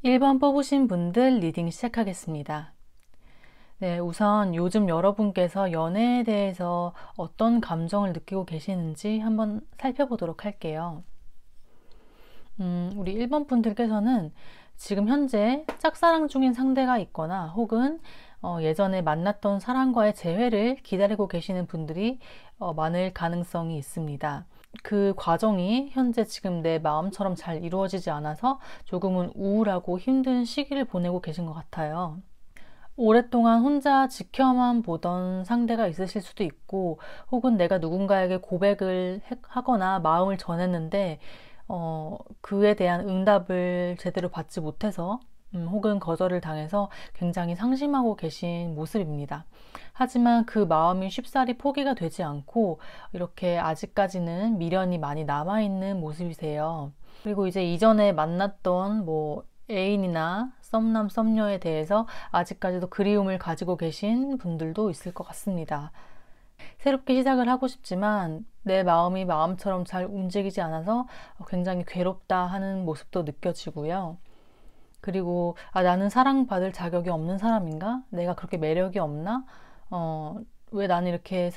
1번 뽑으신 분들 리딩 시작하겠습니다. 네, 우선 요즘 여러분께서 연애에 대해서 어떤 감정을 느끼고 계시는지 한번 살펴보도록 할게요. 우리 1번 분들께서는 지금 현재 짝사랑 중인 상대가 있거나 혹은 예전에 만났던 사람과의 재회를 기다리고 계시는 분들이 많을 가능성이 있습니다. 그 과정이 현재 지금 내 마음처럼 잘 이루어지지 않아서 조금은 우울하고 힘든 시기를 보내고 계신 것 같아요. 오랫동안 혼자 지켜만 보던 상대가 있으실 수도 있고, 혹은 내가 누군가에게 고백을 하거나 마음을 전했는데 그에 대한 응답을 제대로 받지 못해서 혹은 거절을 당해서 굉장히 상심하고 계신 모습입니다. 하지만 그 마음이 쉽사리 포기가 되지 않고 이렇게 아직까지는 미련이 많이 남아있는 모습이세요. 그리고 이제 이전에 만났던 애인이나 썸남, 썸녀에 대해서 아직까지도 그리움을 가지고 계신 분들도 있을 것 같습니다. 새롭게 시작을 하고 싶지만 내 마음이 마음처럼 잘 움직이지 않아서 굉장히 괴롭다 하는 모습도 느껴지고요. 그리고 나는 사랑받을 자격이 없는 사람인가? 내가 그렇게 매력이 없나? 왜 나는 이렇게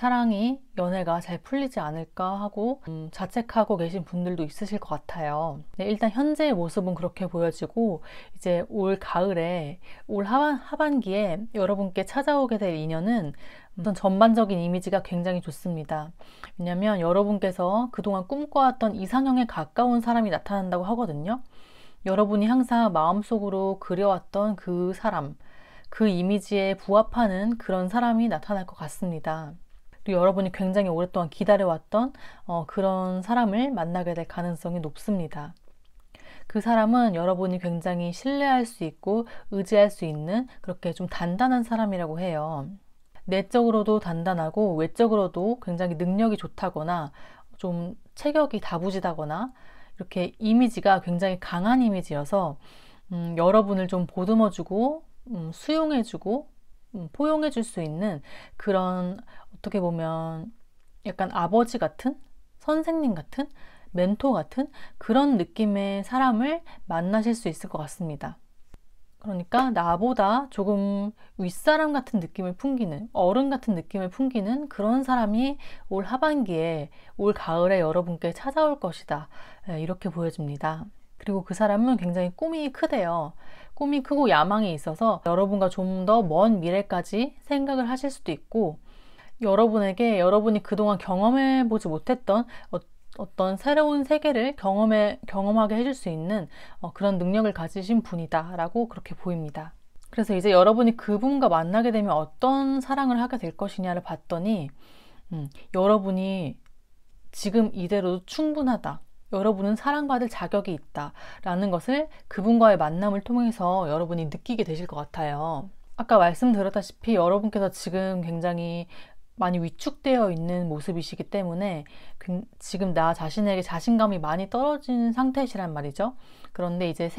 연애가 잘 풀리지 않을까 하고 자책하고 계신 분들도 있으실 것 같아요. 네, 일단 현재의 모습은 그렇게 보여지고 이제 올 가을에 올 하반기에 여러분께 찾아오게 될 인연은 우선 전반적인 이미지가 굉장히 좋습니다. 왜냐하면 여러분께서 그동안 꿈꿔왔던 이상형에 가까운 사람이 나타난다고 하거든요. 여러분이 항상 마음속으로 그려왔던 그 사람, 그 이미지에 부합하는 그런 사람이 나타날 것 같습니다. 그리고 여러분이 굉장히 오랫동안 기다려왔던 그런 사람을 만나게 될 가능성이 높습니다. 그 사람은 여러분이 굉장히 신뢰할 수 있고 의지할 수 있는 그렇게 좀 단단한 사람이라고 해요. 내적으로도 단단하고 외적으로도 굉장히 능력이 좋다거나 좀 체격이 다부지다거나 이렇게 이미지가 굉장히 강한 이미지여서 여러분을 좀 보듬어주고 수용해주고 포용해줄 수 있는 그런 어떻게 보면 약간 아버지 같은 선생님 같은 멘토 같은 그런 느낌의 사람을 만나실 수 있을 것 같습니다. 그러니까 나보다 조금 윗사람 같은 느낌을 풍기는 어른 같은 느낌을 풍기는 그런 사람이 올 하반기에 올 가을에 여러분께 찾아올 것이다. 이렇게 보여집니다. 그리고 그 사람은 굉장히 꿈이 크대요. 꿈이 크고 야망이 있어서 여러분과 좀 더 먼 미래까지 생각을 하실 수도 있고 여러분에게 여러분이 그동안 경험해 보지 못했던 어떤 새로운 세계를 경험하게 해줄 수 있는 그런 능력을 가지신 분이다 라고 그렇게 보입니다. 그래서 이제 여러분이 그분과 만나게 되면 어떤 사랑을 하게 될 것이냐를 봤더니 여러분이 지금 이대로도 충분하다. 여러분은 사랑받을 자격이 있다 라는 것을 그분과의 만남을 통해서 여러분이 느끼게 되실 것 같아요. 아까 말씀드렸다시피 여러분께서 지금 굉장히 많이 위축되어 있는 모습이시기 때문에 지금 나 자신에게 자신감이 많이 떨어진 상태시란 말이죠. 그런데 이제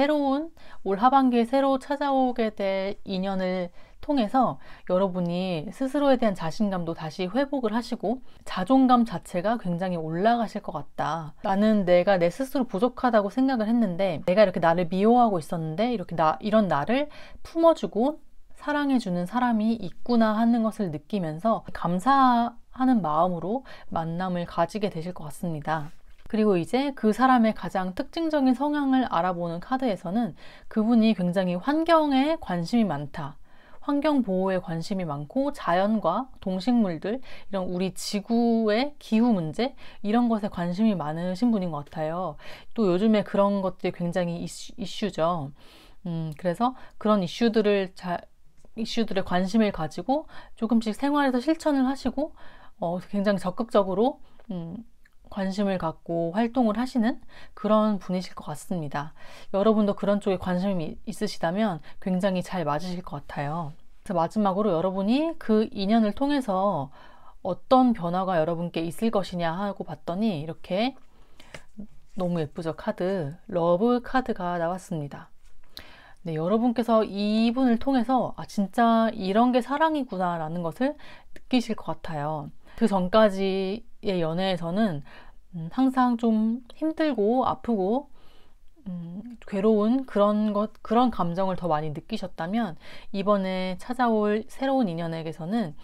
올 하반기에 새로 찾아오게 될 인연을 통해서 여러분이 스스로에 대한 자신감도 다시 회복을 하시고 자존감 자체가 굉장히 올라가실 것 같다. 나는 내가 내 스스로 부족하다고 생각을 했는데 내가 이렇게 나를 미워하고 있었는데 이런 나를 품어주고 사랑해주는 사람이 있구나 하는 것을 느끼면서 감사하는 마음으로 만남을 가지게 되실 것 같습니다. 그리고 이제 그 사람의 가장 특징적인 성향을 알아보는 카드에서는 그분이 굉장히 환경에 관심이 많다. 환경 보호에 관심이 많고 자연과 동식물들, 이런 우리 지구의 기후 문제 이런 것에 관심이 많으신 분인 것 같아요. 또 요즘에 그런 것들이 굉장히 이슈죠. 그래서 그런 이슈들에 관심을 가지고 조금씩 생활에서 실천을 하시고 굉장히 적극적으로 관심을 갖고 활동을 하시는 그런 분이실 것 같습니다. 여러분도 그런 쪽에 관심이 있으시다면 굉장히 잘 맞으실 것 같아요. 그래서 마지막으로 여러분이 그 인연을 통해서 어떤 변화가 여러분께 있을 것이냐 하고 봤더니 이렇게 너무 예쁘죠? 카드. 러브 카드가 나왔습니다. 네, 여러분께서 이분을 통해서 진짜 이런 게 사랑이구나 라는 것을 느끼실 것 같아요. 그 전까지의 연애에서는 항상 좀 힘들고 아프고 괴로운 그런 감정을 더 많이 느끼셨다면 이번에 찾아올 새로운 인연에게서는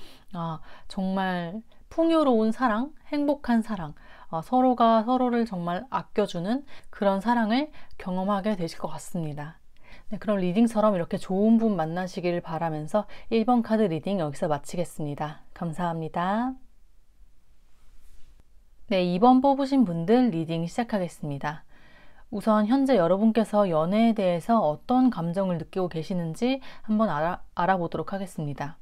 정말 풍요로운 사랑, 행복한 사랑, 서로가 서로를 정말 아껴주는 그런 사랑을 경험하게 되실 것 같습니다. 네, 그럼 리딩처럼 이렇게 좋은 분 만나시길 바라면서 1번 카드 리딩 여기서 마치겠습니다. 감사합니다. 네, 2번 뽑으신 분들 리딩 시작하겠습니다. 우선 현재 여러분께서 연애에 대해서 어떤 감정을 느끼고 계시는지 한번 알아보도록 하겠습니다.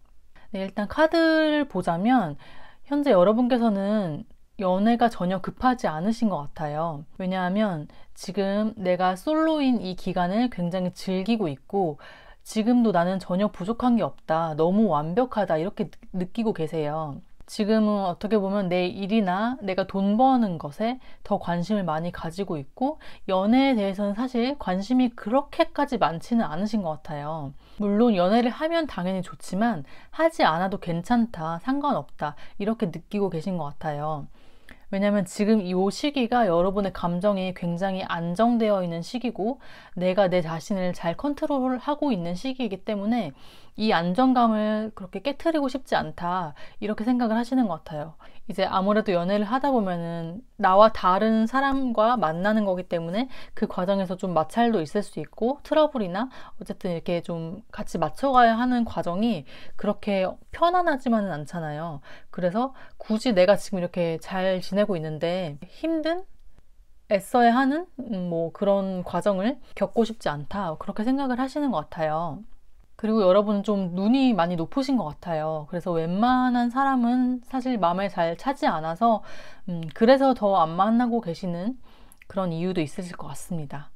네, 일단 카드를 보자면 현재 여러분께서는 연애가 전혀 급하지 않으신 것 같아요. 왜냐하면 지금 내가 솔로인 이 기간을 굉장히 즐기고 있고 지금도 나는 전혀 부족한 게 없다. 너무 완벽하다. 이렇게 느끼고 계세요. 지금은 어떻게 보면 내 일이나 내가 돈 버는 것에 더 관심을 많이 가지고 있고 연애에 대해서는 사실 관심이 그렇게까지 많지는 않으신 것 같아요. 물론 연애를 하면 당연히 좋지만 하지 않아도 괜찮다, 상관없다 이렇게 느끼고 계신 것 같아요. 왜냐면 지금 이 시기가 여러분의 감정이 굉장히 안정되어 있는 시기고 내가 내 자신을 잘 컨트롤하고 있는 시기이기 때문에 이 안정감을 그렇게 깨트리고 싶지 않다 이렇게 생각을 하시는 것 같아요. 이제 아무래도 연애를 하다 보면은 나와 다른 사람과 만나는 거기 때문에 그 과정에서 좀 마찰도 있을 수 있고 트러블이나 어쨌든 이렇게 좀 같이 맞춰가야 하는 과정이 그렇게 편안하지만은 않잖아요. 그래서 굳이 내가 지금 이렇게 잘 지내고 있는데 힘든 애써야 하는 뭐 그런 과정을 겪고 싶지 않다 그렇게 생각을 하시는 것 같아요. 그리고 여러분은 좀 눈이 많이 높으신 것 같아요. 그래서 웬만한 사람은 사실 마음에 잘 차지 않아서 그래서 더 안 만나고 계시는 그런 이유도 있으실 것 같습니다.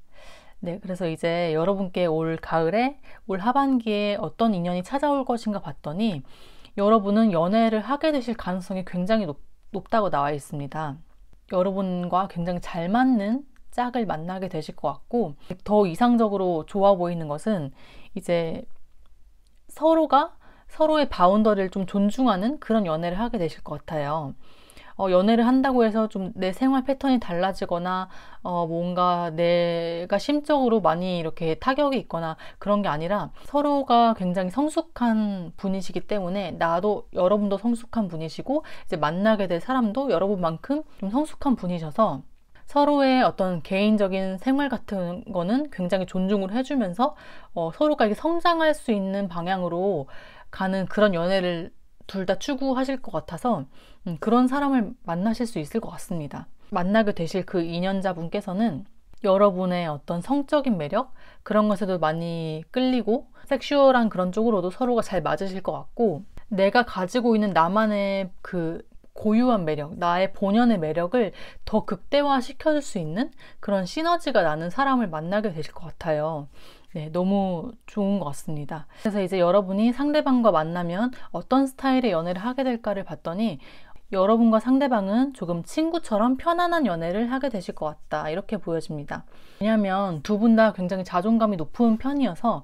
네, 그래서 이제 여러분께 올 가을에, 올 하반기에 어떤 인연이 찾아올 것인가 봤더니 여러분은 연애를 하게 되실 가능성이 굉장히 높다고 나와 있습니다. 여러분과 굉장히 잘 맞는 짝을 만나게 되실 것 같고 더 이상적으로 좋아 보이는 것은 이제 서로가 서로의 바운더리를 좀 존중하는 그런 연애를 하게 되실 것 같아요. 연애를 한다고 해서 좀 내 생활 패턴이 달라지거나 뭔가 내가 심적으로 많이 이렇게 타격이 있거나 그런 게 아니라 서로가 굉장히 성숙한 분이시기 때문에 나도 여러분도 성숙한 분이시고 이제 만나게 될 사람도 여러분만큼 좀 성숙한 분이셔서 서로의 어떤 개인적인 생활 같은 거는 굉장히 존중을 해주면서 서로가 이렇게 성장할 수 있는 방향으로 가는 그런 연애를 둘 다 추구하실 것 같아서 그런 사람을 만나실 수 있을 것 같습니다. 만나게 되실 그 인연자분께서는 여러분의 어떤 성적인 매력 그런 것에도 많이 끌리고 섹슈얼한 그런 쪽으로도 서로가 잘 맞으실 것 같고 내가 가지고 있는 나만의 그 고유한 매력, 나의 본연의 매력을 더 극대화 시켜줄 수 있는 그런 시너지가 나는 사람을 만나게 되실 것 같아요. 네, 너무 좋은 것 같습니다. 그래서 이제 여러분이 상대방과 만나면 어떤 스타일의 연애를 하게 될까를 봤더니 여러분과 상대방은 조금 친구처럼 편안한 연애를 하게 되실 것 같다 이렇게 보여집니다. 왜냐하면 두 분 다 굉장히 자존감이 높은 편이어서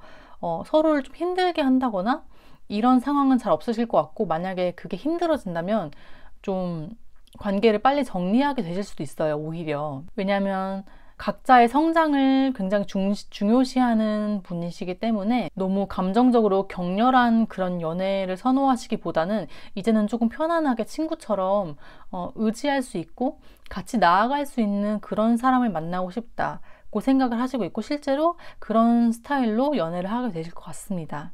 서로를 좀 힘들게 한다거나 이런 상황은 잘 없으실 것 같고 만약에 그게 힘들어진다면 좀 관계를 빨리 정리하게 되실 수도 있어요. 오히려. 왜냐하면 각자의 성장을 굉장히 중요시하는 분이시기 때문에 너무 감정적으로 격렬한 그런 연애를 선호하시기보다는 이제는 조금 편안하게 친구처럼 의지할 수 있고 같이 나아갈 수 있는 그런 사람을 만나고 싶다고 생각을 하시고 있고 실제로 그런 스타일로 연애를 하게 되실 것 같습니다.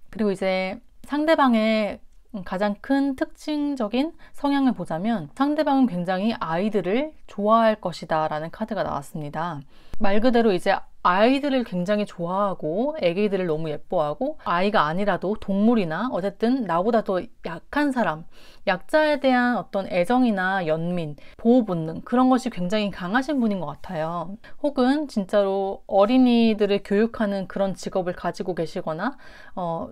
그리고 이제 상대방의 가장 큰 특징적인 성향을 보자면 상대방은 굉장히 아이들을 좋아할 것이다 라는 카드가 나왔습니다. 말 그대로 이제 아이들을 굉장히 좋아하고 애기들을 너무 예뻐하고, 아이가 아니라도 동물이나 어쨌든 나보다 더 약한 사람, 약자에 대한 어떤 애정이나 연민, 보호 본능, 그런 것이 굉장히 강하신 분인 것 같아요. 혹은 진짜로 어린이들을 교육하는 그런 직업을 가지고 계시거나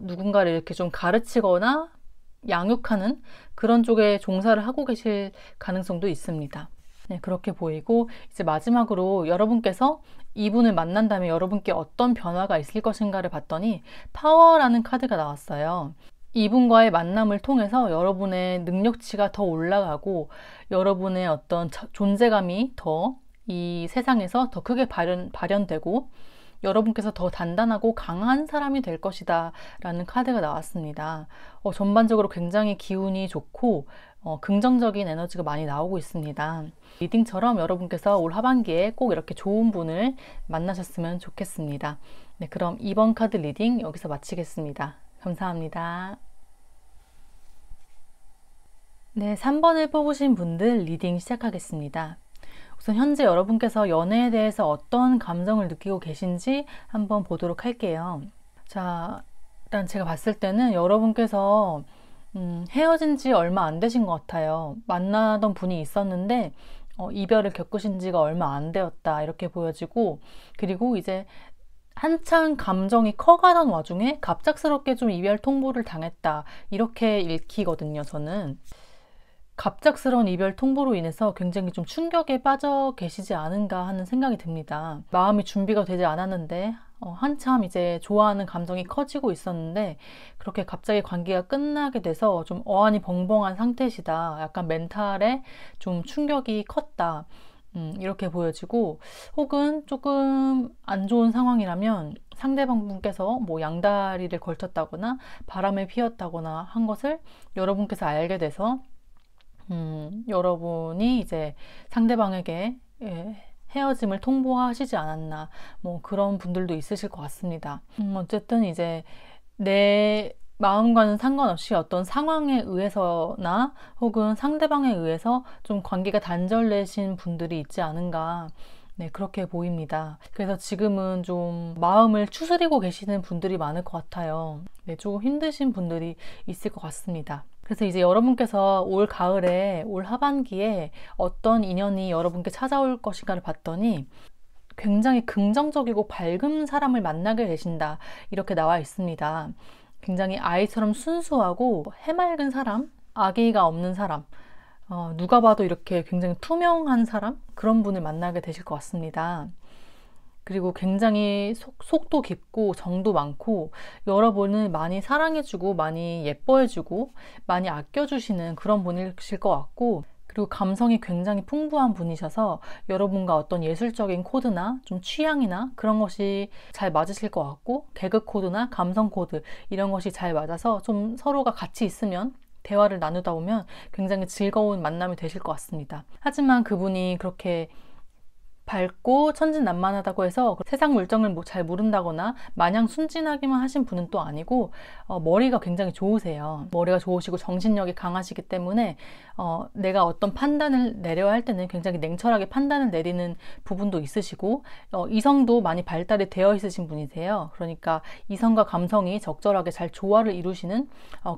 누군가를 이렇게 좀 가르치거나 양육하는 그런 쪽에 종사를 하고 계실 가능성도 있습니다. 네, 그렇게 보이고, 이제 마지막으로 여러분께서 이분을 만난다면 여러분께 어떤 변화가 있을 것인가를 봤더니 파워라는 카드가 나왔어요. 이분과의 만남을 통해서 여러분의 능력치가 더 올라가고, 여러분의 어떤 존재감이 더 이 세상에서 더 크게 발현되고, 여러분께서 더 단단하고 강한 사람이 될 것이다 라는 카드가 나왔습니다. 전반적으로 굉장히 기운이 좋고 긍정적인 에너지가 많이 나오고 있습니다. 리딩처럼 여러분께서 올 하반기에 꼭 이렇게 좋은 분을 만나셨으면 좋겠습니다. 네, 그럼 이번 카드 리딩 여기서 마치겠습니다. 감사합니다. 네, 3번을 뽑으신 분들 리딩 시작하겠습니다. 우선 현재 여러분께서 연애에 대해서 어떤 감정을 느끼고 계신지 한번 보도록 할게요. 자, 일단 제가 봤을 때는 여러분께서 헤어진 지 얼마 안 되신 것 같아요. 만나던 분이 있었는데 이별을 겪으신 지가 얼마 안 되었다 이렇게 보여지고, 그리고 이제 한참 감정이 커가던 와중에 갑작스럽게 좀 이별 통보를 당했다 이렇게 읽히거든요, 저는. 갑작스러운 이별 통보로 인해서 굉장히 좀 충격에 빠져 계시지 않은가 하는 생각이 듭니다. 마음이 준비가 되지 않았는데 한참 이제 좋아하는 감정이 커지고 있었는데 그렇게 갑자기 관계가 끝나게 돼서 좀 어안이 벙벙한 상태시다. 약간 멘탈에 좀 충격이 컸다. 이렇게 보여지고, 혹은 조금 안 좋은 상황이라면 상대방 분께서 뭐 양다리를 걸쳤다거나 바람을 피웠다거나 한 것을 여러분께서 알게 돼서 여러분이 이제 상대방에게 헤어짐을 통보하시지 않았나, 뭐 그런 분들도 있으실 것 같습니다. 어쨌든 이제 내 마음과는 상관없이 어떤 상황에 의해서나 혹은 상대방에 의해서 좀 관계가 단절되신 분들이 있지 않은가, 네, 그렇게 보입니다. 그래서 지금은 좀 마음을 추스리고 계시는 분들이 많을 것 같아요. 네, 조금 힘드신 분들이 있을 것 같습니다. 그래서 이제 여러분께서 올 가을에, 올 하반기에 어떤 인연이 여러분께 찾아올 것인가를 봤더니 굉장히 긍정적이고 밝은 사람을 만나게 되신다 이렇게 나와 있습니다. 굉장히 아이처럼 순수하고 해맑은 사람, 악의가 없는 사람, 누가 봐도 이렇게 굉장히 투명한 사람, 그런 분을 만나게 되실 것 같습니다. 그리고 굉장히 속도 깊고 정도 많고 여러분을 많이 사랑해주고 많이 예뻐해주고 많이 아껴주시는 그런 분이실 것 같고, 그리고 감성이 굉장히 풍부한 분이셔서 여러분과 어떤 예술적인 코드나 좀 취향이나 그런 것이 잘 맞으실 것 같고, 개그 코드나 감성 코드 이런 것이 잘 맞아서 좀 서로가 같이 있으면 대화를 나누다 보면 굉장히 즐거운 만남이 되실 것 같습니다. 하지만 그분이 그렇게 밝고 천진난만하다고 해서 세상 물정을 잘 모른다거나 마냥 순진하기만 하신 분은 또 아니고 머리가 굉장히 좋으세요. 머리가 좋으시고 정신력이 강하시기 때문에 내가 어떤 판단을 내려야 할 때는 굉장히 냉철하게 판단을 내리는 부분도 있으시고, 이성도 많이 발달이 되어 있으신 분이세요. 그러니까 이성과 감성이 적절하게 잘 조화를 이루시는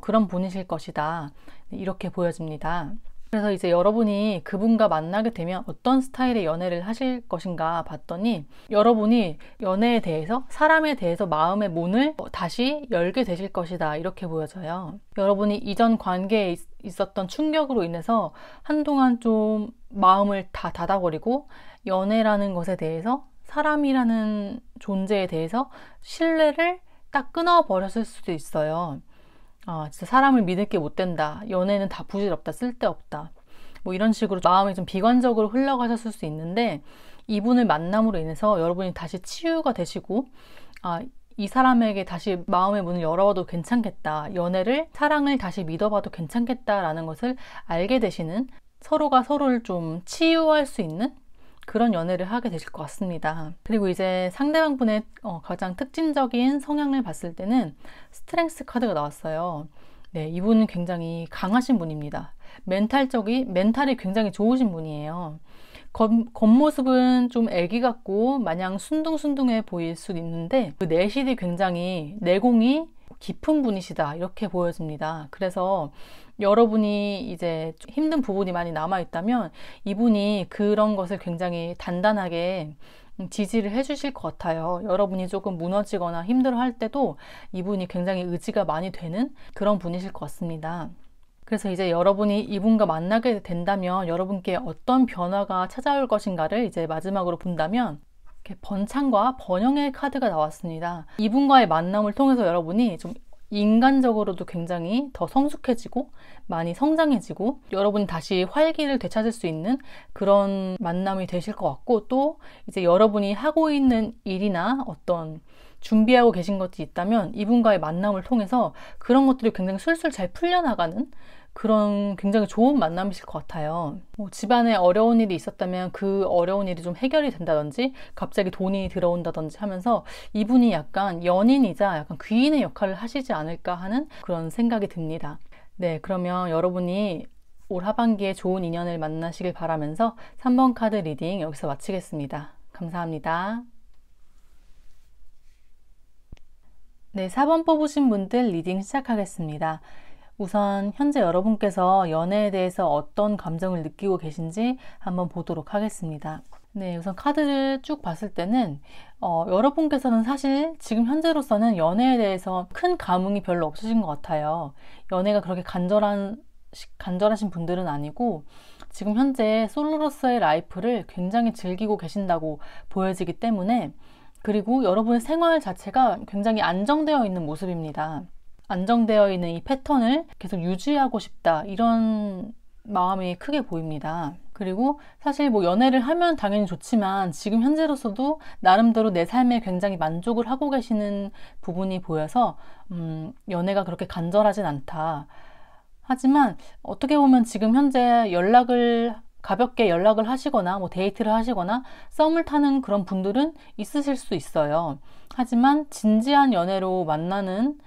그런 분이실 것이다, 이렇게 보여집니다. 그래서 이제 여러분이 그분과 만나게 되면 어떤 스타일의 연애를 하실 것인가 봤더니 여러분이 연애에 대해서, 사람에 대해서 마음의 문을 다시 열게 되실 것이다 이렇게 보여져요. 여러분이 이전 관계에 있었던 충격으로 인해서 한동안 좀 마음을 다 닫아버리고 연애라는 것에 대해서, 사람이라는 존재에 대해서 신뢰를 딱 끊어버렸을 수도 있어요. 진짜 사람을 믿을 게 못 된다, 연애는 다 부질없다, 쓸데없다, 뭐 이런 식으로 마음이 좀 비관적으로 흘러가셨을 수 있는데, 이분을 만남으로 인해서 여러분이 다시 치유가 되시고, 이 사람에게 다시 마음의 문을 열어봐도 괜찮겠다, 연애를, 사랑을 다시 믿어봐도 괜찮겠다라는 것을 알게 되시는, 서로가 서로를 좀 치유할 수 있는 그런 연애를 하게 되실 것 같습니다. 그리고 이제 상대방분의 가장 특징적인 성향을 봤을 때는 스트렝스 카드가 나왔어요. 네, 이분은 굉장히 강하신 분입니다. 멘탈이 굉장히 좋으신 분이에요. 겉모습은 좀 애기 같고 마냥 순둥순둥해 보일 수 있는데 그 내실이 굉장히 내공이 깊은 분이시다 이렇게 보여집니다. 그래서 여러분이 이제 힘든 부분이 많이 남아 있다면 이분이 그런 것을 굉장히 단단하게 지지를 해주실 것 같아요. 여러분이 조금 무너지거나 힘들어할 때도 이분이 굉장히 의지가 많이 되는 그런 분이실 것 같습니다. 그래서 이제 여러분이 이분과 만나게 된다면 여러분께 어떤 변화가 찾아올 것인가를 이제 마지막으로 본다면 이렇게 번창과 번영의 카드가 나왔습니다. 이분과의 만남을 통해서 여러분이 좀 인간적으로도 굉장히 더 성숙해지고 많이 성장해지고 여러분이 다시 활기를 되찾을 수 있는 그런 만남이 되실 것 같고 또 이제 여러분이 하고 있는 일이나 어떤 준비하고 계신 것이 있다면 이분과의 만남을 통해서 그런 것들이 굉장히 술술 잘 풀려나가는 그런 굉장히 좋은 만남이실 것 같아요. 뭐 집안에 어려운 일이 있었다면 그 어려운 일이 좀 해결이 된다든지 갑자기 돈이 들어온다든지 하면서 이분이 약간 연인이자 약간 귀인의 역할을 하시지 않을까 하는 그런 생각이 듭니다. 네, 그러면 여러분이 올 하반기에 좋은 인연을 만나시길 바라면서 3번 카드 리딩 여기서 마치겠습니다. 감사합니다. 네, 4번 뽑으신 분들 리딩 시작하겠습니다. 우선 현재 여러분께서 연애에 대해서 어떤 감정을 느끼고 계신지 한번 보도록 하겠습니다. 네, 우선 카드를 쭉 봤을 때는 여러분께서는 사실 지금 현재로서는 연애에 대해서 큰 감흥이 별로 없으신 것 같아요. 연애가 그렇게 간절하신 분들은 아니고 지금 현재 솔로로서의 라이프를 굉장히 즐기고 계신다고 보여지기 때문에 그리고 여러분의 생활 자체가 굉장히 안정되어 있는 모습입니다. 안정되어 있는 이 패턴을 계속 유지하고 싶다 이런 마음이 크게 보입니다. 그리고 사실 뭐 연애를 하면 당연히 좋지만 지금 현재로서도 나름대로 내 삶에 굉장히 만족을 하고 계시는 부분이 보여서 연애가 그렇게 간절하진 않다. 하지만 어떻게 보면 지금 현재 가볍게 연락을 하시거나 뭐 데이트를 하시거나 썸을 타는 그런 분들은 있으실 수 있어요. 하지만 진지한 연애로 만나는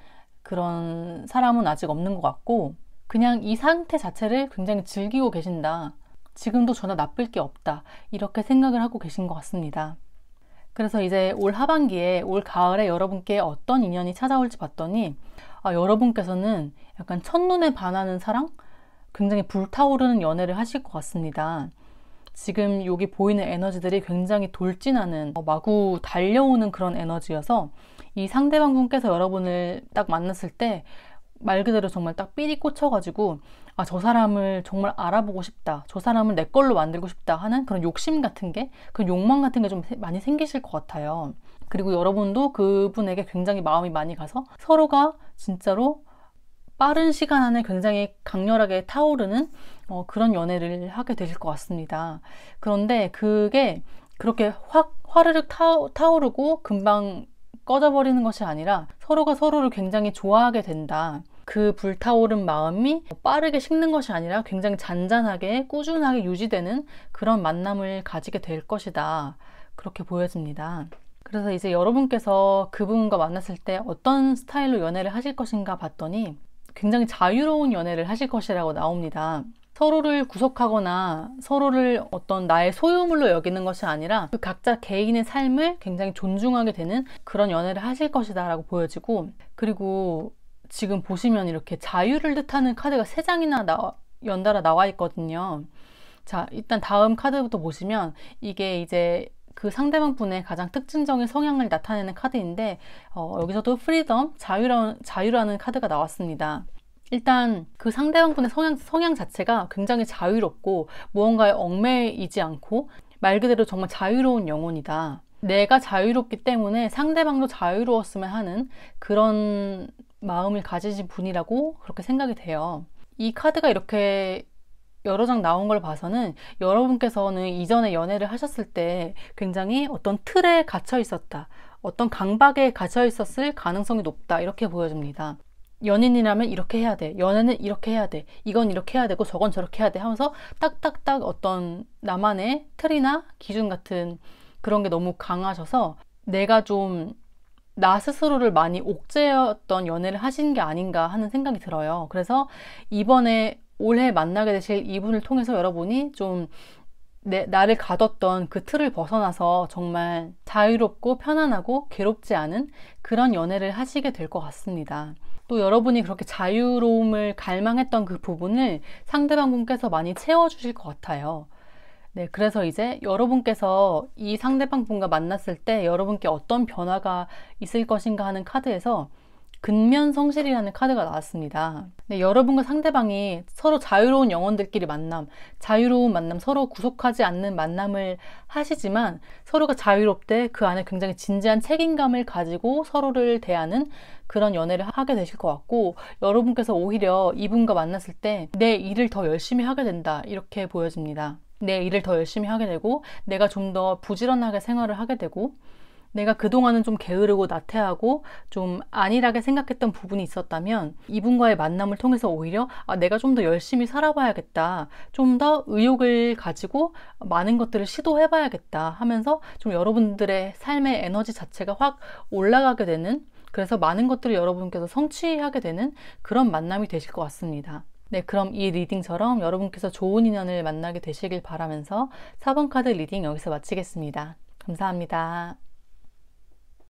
그런 사람은 아직 없는 것 같고 그냥 이 상태 자체를 굉장히 즐기고 계신다. 지금도 전혀 나쁠 게 없다. 이렇게 생각을 하고 계신 것 같습니다. 그래서 이제 올 하반기에 올 가을에 여러분께 어떤 인연이 찾아올지 봤더니 여러분께서는 약간 첫눈에 반하는 사랑? 굉장히 불타오르는 연애를 하실 것 같습니다. 지금 여기 보이는 에너지들이 굉장히 돌진하는 마구 달려오는 그런 에너지여서 이 상대방 분께서 여러분을 딱 만났을 때 말 그대로 정말 딱 삘이 꽂혀가지고 저 사람을 정말 알아보고 싶다. 저 사람을 내 걸로 만들고 싶다 하는 그런 욕심 같은 게 그런 욕망 같은 게 좀 많이 생기실 것 같아요. 그리고 여러분도 그분에게 굉장히 마음이 많이 가서 서로가 진짜로 빠른 시간 안에 굉장히 강렬하게 타오르는 그런 연애를 하게 되실 것 같습니다. 그런데 그게 그렇게 확 화르륵 타오르고 금방 꺼져버리는 것이 아니라 서로가 서로를 굉장히 좋아하게 된다. 그 불타오른 마음이 빠르게 식는 것이 아니라 굉장히 잔잔하게 꾸준하게 유지되는 그런 만남을 가지게 될 것이다. 그렇게 보여집니다. 그래서 이제 여러분께서 그분과 만났을 때 어떤 스타일로 연애를 하실 것인가 봤더니 굉장히 자유로운 연애를 하실 것이라고 나옵니다. 서로를 구속하거나 서로를 어떤 나의 소유물로 여기는 것이 아니라 그 각자 개인의 삶을 굉장히 존중하게 되는 그런 연애를 하실 것이다 라고 보여지고 그리고 지금 보시면 이렇게 자유를 뜻하는 카드가 3장이나 연달아 나와 있거든요. 자, 일단 다음 카드부터 보시면 이게 이제 그 상대방 분의 가장 특징적인 성향을 나타내는 카드인데 여기서도 프리덤, 자유라는 카드가 나왔습니다. 일단 그 상대방 분의 성향 자체가 굉장히 자유롭고 무언가에 얽매이지 않고 말 그대로 정말 자유로운 영혼이다. 내가 자유롭기 때문에 상대방도 자유로웠으면 하는 그런 마음을 가지신 분이라고 그렇게 생각이 돼요. 이 카드가 이렇게 여러 장 나온 걸 봐서는 여러분께서는 이전에 연애를 하셨을 때 굉장히 어떤 틀에 갇혀 있었다. 어떤 강박에 갇혀 있었을 가능성이 높다. 이렇게 보여집니다. 연인이라면 이렇게 해야 돼. 연애는 이렇게 해야 돼. 이건 이렇게 해야 되고 저건 저렇게 해야 돼 하면서 딱딱딱 어떤 나만의 틀이나 기준 같은 그런 게 너무 강하셔서 내가 좀 나 스스로를 많이 옥죄었던 연애를 하신 게 아닌가 하는 생각이 들어요. 그래서 이번에 올해 만나게 되실 이분을 통해서 여러분이 좀 나를 가뒀던 그 틀을 벗어나서 정말 자유롭고 편안하고 괴롭지 않은 그런 연애를 하시게 될 것 같습니다. 또 여러분이 그렇게 자유로움을 갈망했던 그 부분을 상대방분께서 많이 채워주실 것 같아요. 네, 그래서 이제 여러분께서 이 상대방 분과 만났을 때 여러분께 어떤 변화가 있을 것인가 하는 카드에서 근면성실이라는 카드가 나왔습니다. 네, 여러분과 상대방이 서로 자유로운 영혼들끼리 만남, 자유로운 만남, 서로 구속하지 않는 만남을 하시지만 서로가 자유롭되 그 안에 굉장히 진지한 책임감을 가지고 서로를 대하는 그런 연애를 하게 되실 것 같고, 여러분께서 오히려 이분과 만났을 때 내 일을 더 열심히 하게 된다, 이렇게 보여집니다. 내 일을 더 열심히 하게 되고 내가 좀 더 부지런하게 생활을 하게 되고, 내가 그동안은 좀 게으르고 나태하고 좀 안일하게 생각했던 부분이 있었다면 이분과의 만남을 통해서 오히려 내가 좀 더 열심히 살아봐야겠다, 좀 더 의욕을 가지고 많은 것들을 시도해봐야겠다 하면서 좀 여러분들의 삶의 에너지 자체가 확 올라가게 되는, 그래서 많은 것들을 여러분께서 성취하게 되는 그런 만남이 되실 것 같습니다. 네, 그럼 이 리딩처럼 여러분께서 좋은 인연을 만나게 되시길 바라면서 4번 카드 리딩 여기서 마치겠습니다. 감사합니다.